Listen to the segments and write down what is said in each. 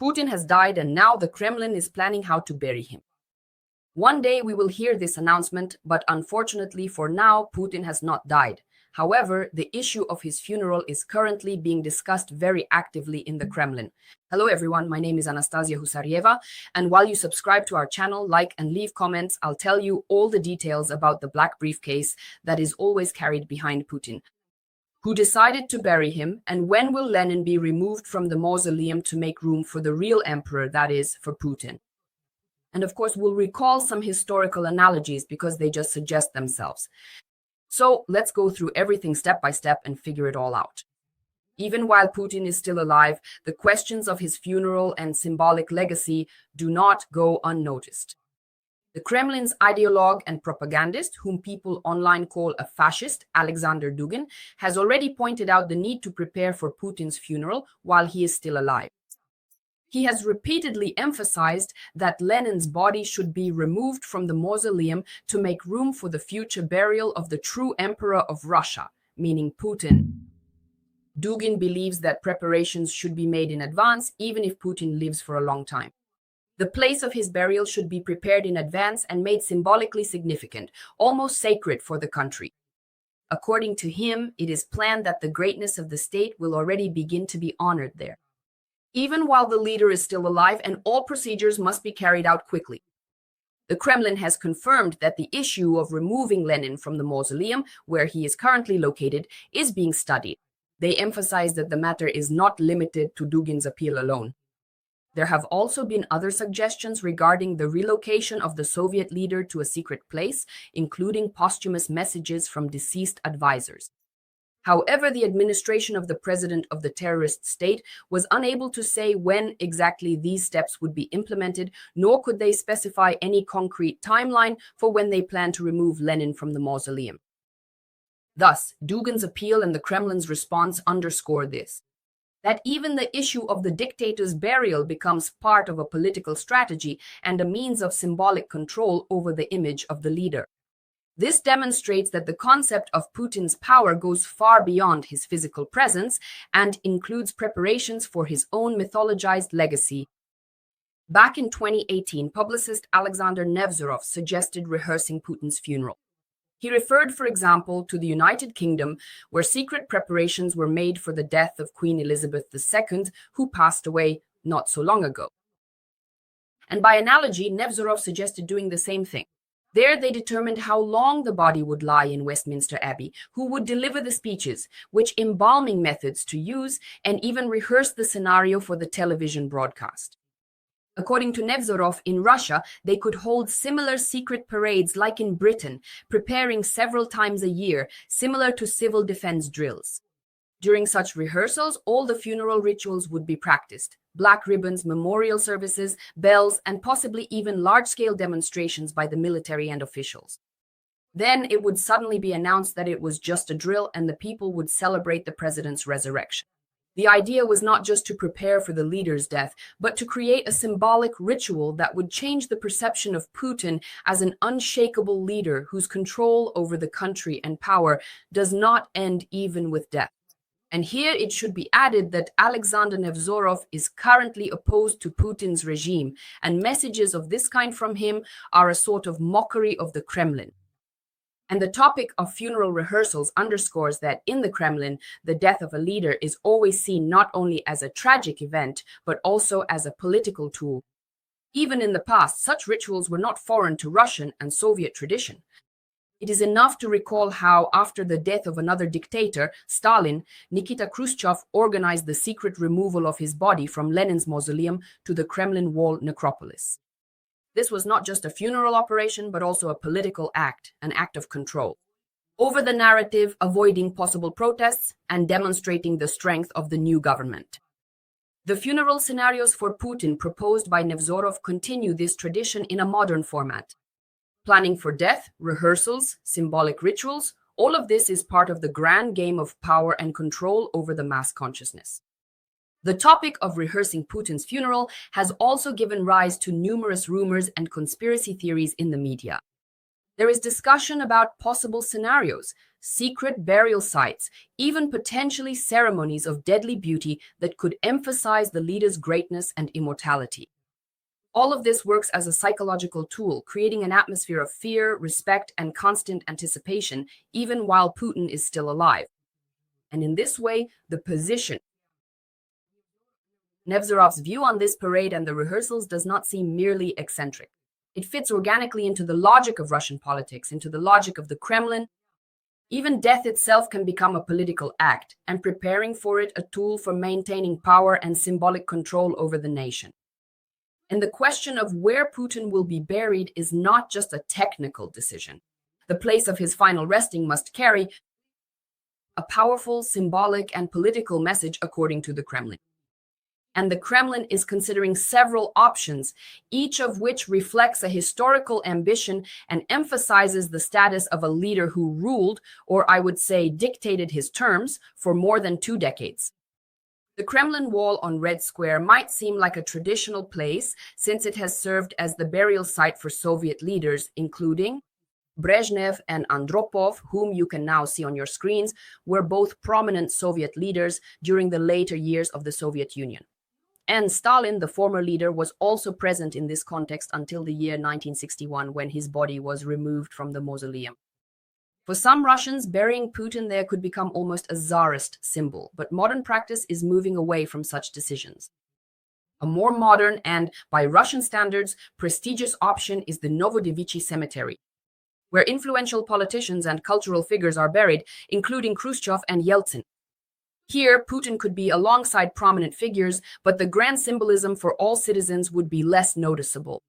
Putin has died, and now the Kremlin is planning how to bury him. One day we will hear this announcement, but unfortunately for now, Putin has not died. However, the issue of his funeral is currently being discussed very actively in the Kremlin. Hello everyone, my name is Anastasiia Husarieva, and while you subscribe to our channel, like and leave comments, I'll tell you all the details about the black briefcase that is always carried behind Putin. Who decided to bury him, and when will Lenin be removed from the mausoleum to make room for the real emperor, that is, for Putin? And of course, we'll recall some historical analogies because they just suggest themselves. So let's go through everything step by step and figure it all out. Even while Putin is still alive, the questions of his funeral and symbolic legacy do not go unnoticed. The Kremlin's ideologue and propagandist, whom people online call a fascist, Alexander Dugin, has already pointed out the need to prepare for Putin's funeral while he is still alive. He has repeatedly emphasized that Lenin's body should be removed from the mausoleum to make room for the future burial of the true emperor of Russia, meaning Putin. Dugin believes that preparations should be made in advance, even if Putin lives for a long time. The place of his burial should be prepared in advance and made symbolically significant, almost sacred for the country. According to him, it is planned that the greatness of the state will already begin to be honored there, even while the leader is still alive, and all procedures must be carried out quickly. The Kremlin has confirmed that the issue of removing Lenin from the mausoleum, where he is currently located, is being studied. They emphasize that the matter is not limited to Dugin's appeal alone. There have also been other suggestions regarding the relocation of the Soviet leader to a secret place, including posthumous messages from deceased advisors. However, the administration of the president of the terrorist state was unable to say when exactly these steps would be implemented, nor could they specify any concrete timeline for when they plan to remove Lenin from the mausoleum. Thus, Dugin's appeal and the Kremlin's response underscore this, that even the issue of the dictator's burial becomes part of a political strategy and a means of symbolic control over the image of the leader. This demonstrates that the concept of Putin's power goes far beyond his physical presence and includes preparations for his own mythologized legacy. Back in 2018, publicist Alexander Nevzorov suggested rehearsing Putin's funeral. He referred, for example, to the United Kingdom, where secret preparations were made for the death of Queen Elizabeth II, who passed away not so long ago. And by analogy, Nevzorov suggested doing the same thing. There they determined how long the body would lie in Westminster Abbey, who would deliver the speeches, which embalming methods to use, and even rehearse the scenario for the television broadcast. According to Nevzorov, in Russia, they could hold similar secret parades like in Britain, preparing several times a year, similar to civil defense drills. During such rehearsals, all the funeral rituals would be practiced: black ribbons, memorial services, bells, and possibly even large-scale demonstrations by the military and officials. Then it would suddenly be announced that it was just a drill and the people would celebrate the president's resurrection. The idea was not just to prepare for the leader's death, but to create a symbolic ritual that would change the perception of Putin as an unshakable leader whose control over the country and power does not end even with death. And here it should be added that Alexander Nevzorov is currently opposed to Putin's regime, and messages of this kind from him are a sort of mockery of the Kremlin. And the topic of funeral rehearsals underscores that in the Kremlin, the death of a leader is always seen not only as a tragic event, but also as a political tool. Even in the past, such rituals were not foreign to Russian and Soviet tradition. It is enough to recall how, after the death of another dictator, Stalin, Nikita Khrushchev organized the secret removal of his body from Lenin's mausoleum to the Kremlin wall necropolis. This was not just a funeral operation, but also a political act, an act of control over the narrative, avoiding possible protests and demonstrating the strength of the new government. The funeral scenarios for Putin proposed by Nevzorov continue this tradition in a modern format. Planning for death, rehearsals, symbolic rituals, all of this is part of the grand game of power and control over the mass consciousness. The topic of rehearsing Putin's funeral has also given rise to numerous rumors and conspiracy theories in the media. There is discussion about possible scenarios, secret burial sites, even potentially ceremonies of deadly beauty that could emphasize the leader's greatness and immortality. All of this works as a psychological tool, creating an atmosphere of fear, respect, and constant anticipation, even while Putin is still alive. And in this way, the position Nevzorov's view on this parade and the rehearsals does not seem merely eccentric. It fits organically into the logic of Russian politics, into the logic of the Kremlin. Even death itself can become a political act, and preparing for it a tool for maintaining power and symbolic control over the nation. And the question of where Putin will be buried is not just a technical decision. The place of his final resting must carry a powerful symbolic and political message, according to the Kremlin. And the Kremlin is considering several options, each of which reflects a historical ambition and emphasizes the status of a leader who ruled, or I would say dictated his terms, for more than 2 decades. The Kremlin wall on Red Square might seem like a traditional place since it has served as the burial site for Soviet leaders, including Brezhnev and Andropov, whom you can now see on your screens, were both prominent Soviet leaders during the later years of the Soviet Union. And Stalin, the former leader, was also present in this context until the year 1961, when his body was removed from the mausoleum. For some Russians, burying Putin there could become almost a czarist symbol, but modern practice is moving away from such decisions. A more modern and, by Russian standards, prestigious option is the Novodevichy Cemetery, where influential politicians and cultural figures are buried, including Khrushchev and Yeltsin. Here, Putin could be alongside prominent figures, but the grand symbolism for all citizens would be less noticeable.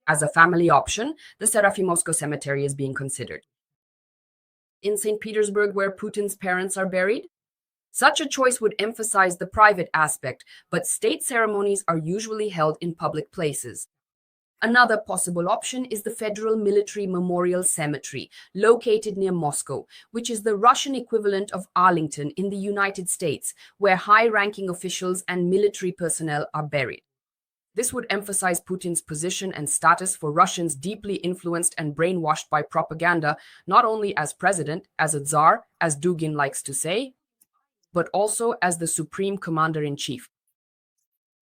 As a family option, the Serafimovsko Cemetery is being considered. In St. Petersburg, where Putin's parents are buried? Such a choice would emphasize the private aspect, but state ceremonies are usually held in public places. Another possible option is the Federal Military Memorial Cemetery, located near Moscow, which is the Russian equivalent of Arlington in the United States, where high-ranking officials and military personnel are buried. This would emphasize Putin's position and status for Russians deeply influenced and brainwashed by propaganda, not only as president, as a czar, as Dugin likes to say, but also as the supreme commander-in-chief.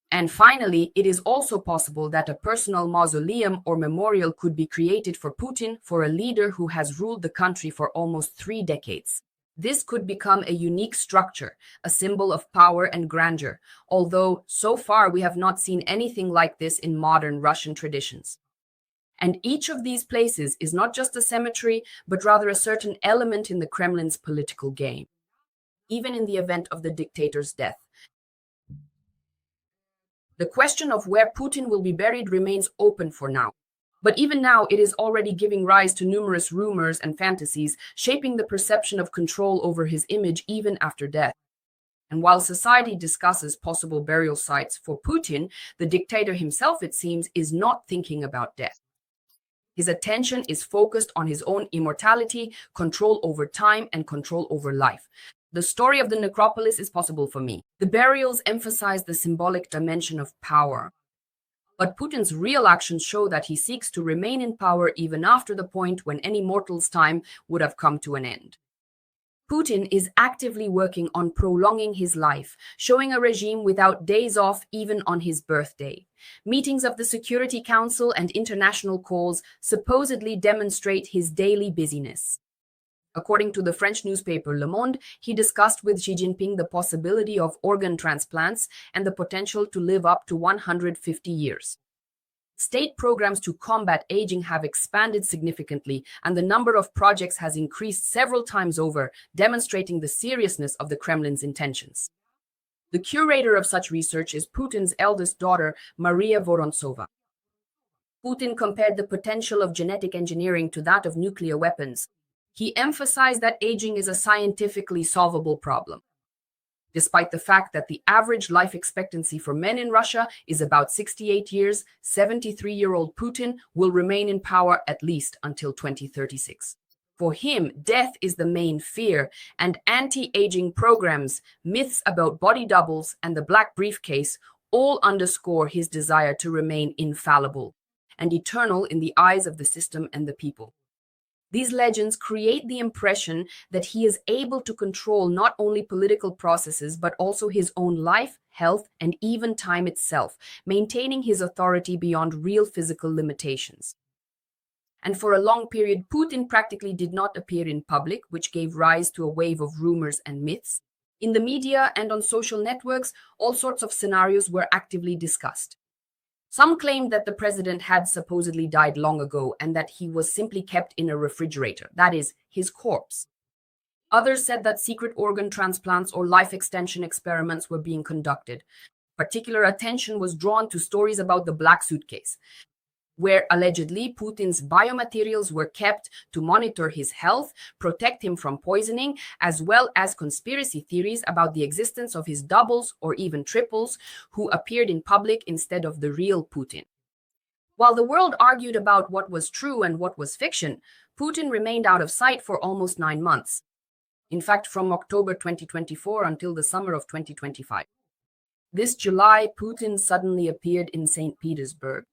And finally, it is also possible that a personal mausoleum or memorial could be created for Putin, for a leader who has ruled the country for almost 3 decades. This could become a unique structure, a symbol of power and grandeur, although so far we have not seen anything like this in modern Russian traditions. And each of these places is not just a cemetery, but rather a certain element in the Kremlin's political game. Even in the event of the dictator's death, the question of where Putin will be buried remains open for now. But even now, it is already giving rise to numerous rumors and fantasies, shaping the perception of control over his image even after death. And while society discusses possible burial sites for Putin, the dictator himself, it seems, is not thinking about death. His attention is focused on his own immortality, control over time, and control over life. The story of the necropolis is possible for me. The burials emphasize the symbolic dimension of power. But Putin's real actions show that he seeks to remain in power even after the point when any mortal's time would have come to an end. Putin is actively working on prolonging his life, showing a regime without days off even on his birthday. Meetings of the Security Council and international calls supposedly demonstrate his daily busyness. According to the French newspaper Le Monde, he discussed with Xi Jinping the possibility of organ transplants and the potential to live up to 150 years. State programs to combat aging have expanded significantly, and the number of projects has increased several times over, demonstrating the seriousness of the Kremlin's intentions. The curator of such research is Putin's eldest daughter, Maria Vorontsova. Putin compared the potential of genetic engineering to that of nuclear weapons. He emphasized that aging is a scientifically solvable problem. Despite the fact that the average life expectancy for men in Russia is about 68 years, 73-year-old Putin will remain in power at least until 2036. For him, death is the main fear, and anti-aging programs, myths about body doubles, and the black briefcase all underscore his desire to remain infallible and eternal in the eyes of the system and the people. These legends create the impression that he is able to control not only political processes but also his own life, health, and even time itself, maintaining his authority beyond real physical limitations. And for a long period, Putin practically did not appear in public, which gave rise to a wave of rumors and myths. In the media and on social networks, all sorts of scenarios were actively discussed. Some claimed that the president had supposedly died long ago and that he was simply kept in a refrigerator, that is, his corpse. Others said that secret organ transplants or life extension experiments were being conducted. Particular attention was drawn to stories about the Black Suitcase, where allegedly Putin's biomaterials were kept to monitor his health, protect him from poisoning, as well as conspiracy theories about the existence of his doubles or even triples who appeared in public instead of the real Putin. While the world argued about what was true and what was fiction, Putin remained out of sight for almost 9 months. In fact, from October 2024 until the summer of 2025. This July, Putin suddenly appeared in St. Petersburg.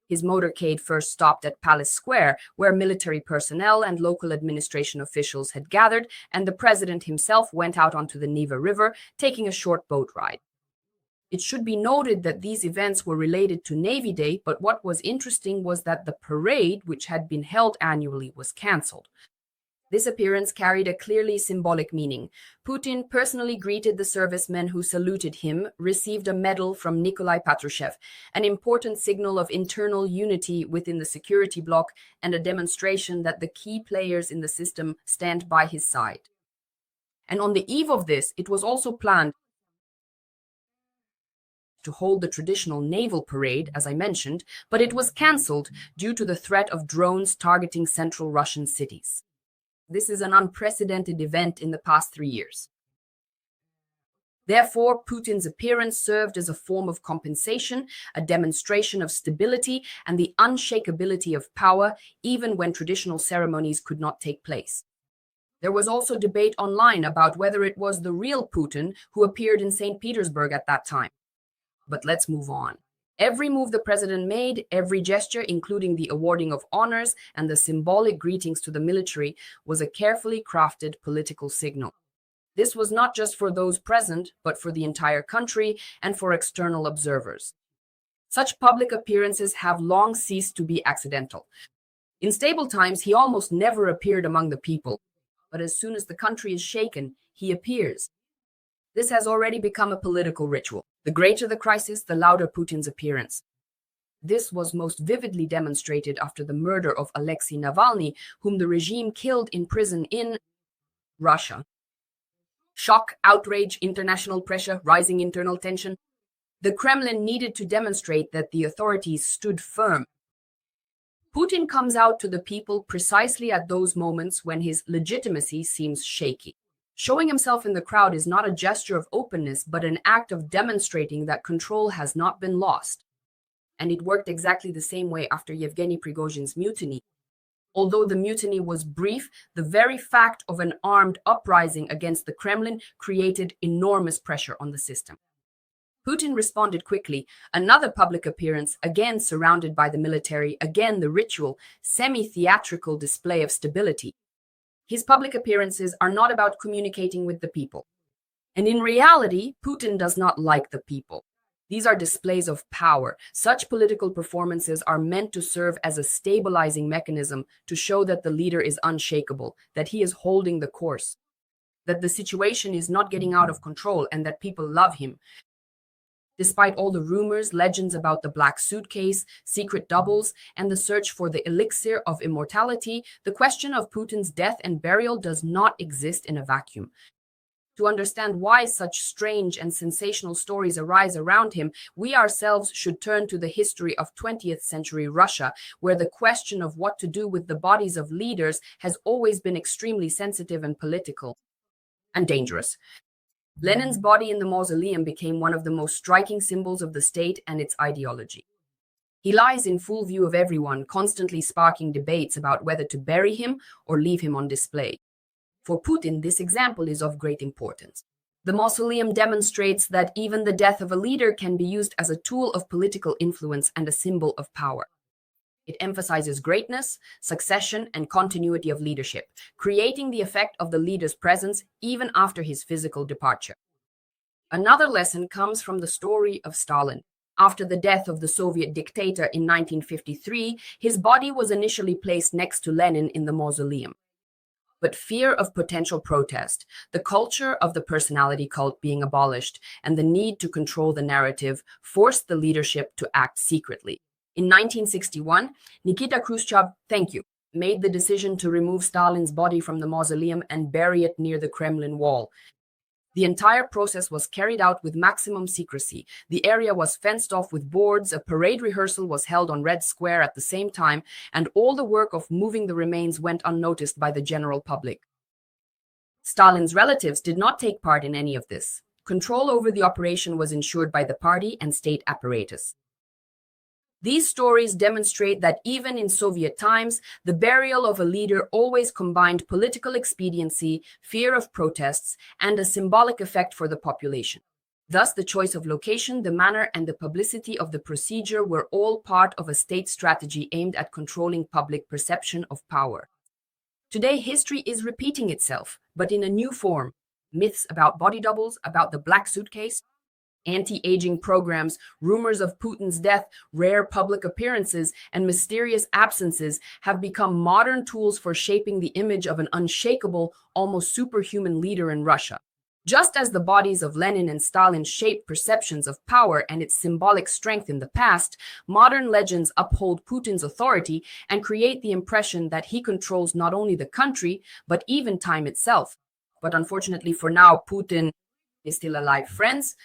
His motorcade first stopped at Palace Square, where military personnel and local administration officials had gathered, and the president himself went out onto the Neva River, taking a short boat ride. It should be noted that these events were related to Navy Day, but what was interesting was that the parade, which had been held annually, was cancelled. This appearance carried a clearly symbolic meaning. Putin personally greeted the servicemen who saluted him, received a medal from Nikolai Patrushev, an important signal of internal unity within the security bloc and a demonstration that the key players in the system stand by his side. And on the eve of this, it was also planned to hold the traditional naval parade, as I mentioned, but it was cancelled due to the threat of drones targeting central Russian cities. This is an unprecedented event in the past 3 years. Therefore, Putin's appearance served as a form of compensation, a demonstration of stability and the unshakability of power, even when traditional ceremonies could not take place. There was also debate online about whether it was the real Putin who appeared in St. Petersburg at that time. But let's move on. Every move the president made, every gesture, including the awarding of honors and the symbolic greetings to the military, was a carefully crafted political signal. This was not just for those present, but for the entire country and for external observers. Such public appearances have long ceased to be accidental. In stable times, he almost never appeared among the people, but as soon as the country is shaken, he appears. This has already become a political ritual. The greater the crisis, the louder Putin's appearance. This was most vividly demonstrated after the murder of Alexei Navalny, whom the regime killed in prison in Russia. Shock, outrage, international pressure, rising internal tension. The Kremlin needed to demonstrate that the authorities stood firm. Putin comes out to the people precisely at those moments when his legitimacy seems shaky. Showing himself in the crowd is not a gesture of openness, but an act of demonstrating that control has not been lost. And it worked exactly the same way after Yevgeny Prigozhin's mutiny. Although the mutiny was brief, the very fact of an armed uprising against the Kremlin created enormous pressure on the system. Putin responded quickly. Another public appearance, again surrounded by the military, again the ritual, semi-theatrical display of stability. His public appearances are not about communicating with the people. And in reality, Putin does not like the people. These are displays of power. Such political performances are meant to serve as a stabilizing mechanism to show that the leader is unshakable, that he is holding the course, that the situation is not getting out of control, and that people love him. Despite all the rumors, legends about the Black Suitcase, secret doubles, and the search for the elixir of immortality, the question of Putin's death and burial does not exist in a vacuum. To understand why such strange and sensational stories arise around him, we ourselves should turn to the history of 20th century Russia, where the question of what to do with the bodies of leaders has always been extremely sensitive and political, and dangerous. Lenin's body in the Mausoleum became one of the most striking symbols of the state and its ideology. He lies in full view of everyone, constantly sparking debates about whether to bury him or leave him on display. For Putin, this example is of great importance. The Mausoleum demonstrates that even the death of a leader can be used as a tool of political influence and a symbol of power. It emphasizes greatness, succession, and continuity of leadership, creating the effect of the leader's presence even after his physical departure. Another lesson comes from the story of Stalin. After the death of the Soviet dictator in 1953, his body was initially placed next to Lenin in the Mausoleum. But fear of potential protest, the culture of the personality cult being abolished, and the need to control the narrative forced the leadership to act secretly. In 1961, Nikita Khrushchev, thank you, made the decision to remove Stalin's body from the mausoleum and bury it near the Kremlin wall. The entire process was carried out with maximum secrecy. The area was fenced off with boards, a parade rehearsal was held on Red Square at the same time, and all the work of moving the remains went unnoticed by the general public. Stalin's relatives did not take part in any of this. Control over the operation was ensured by the party and state apparatus. These stories demonstrate that even in Soviet times, the burial of a leader always combined political expediency, fear of protests, and a symbolic effect for the population. Thus, the choice of location, the manner, and the publicity of the procedure were all part of a state strategy aimed at controlling public perception of power. Today, history is repeating itself, but in a new form. Myths about body doubles, about the black suitcase, anti-aging programs, rumors of Putin's death, rare public appearances, and mysterious absences have become modern tools for shaping the image of an unshakable, almost superhuman leader in Russia. Just as the bodies of Lenin and Stalin shaped perceptions of power and its symbolic strength in the past, modern legends uphold Putin's authority and create the impression that he controls not only the country, but even time itself. But unfortunately for now, Putin is still alive, friends.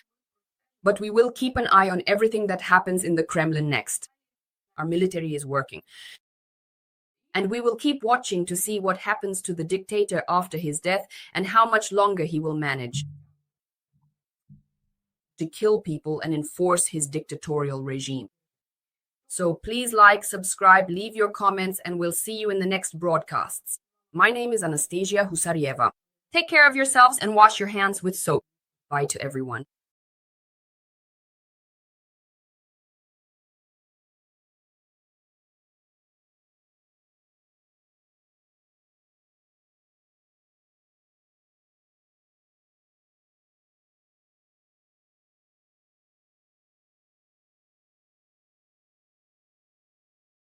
But we will keep an eye on everything that happens in the Kremlin next. Our military is working. And we will keep watching to see what happens to the dictator after his death and how much longer he will manage to kill people and enforce his dictatorial regime. So please like, subscribe, leave your comments, and we'll see you in the next broadcasts. My name is Anastasiia Husarieva. Take care of yourselves and wash your hands with soap. Bye to everyone.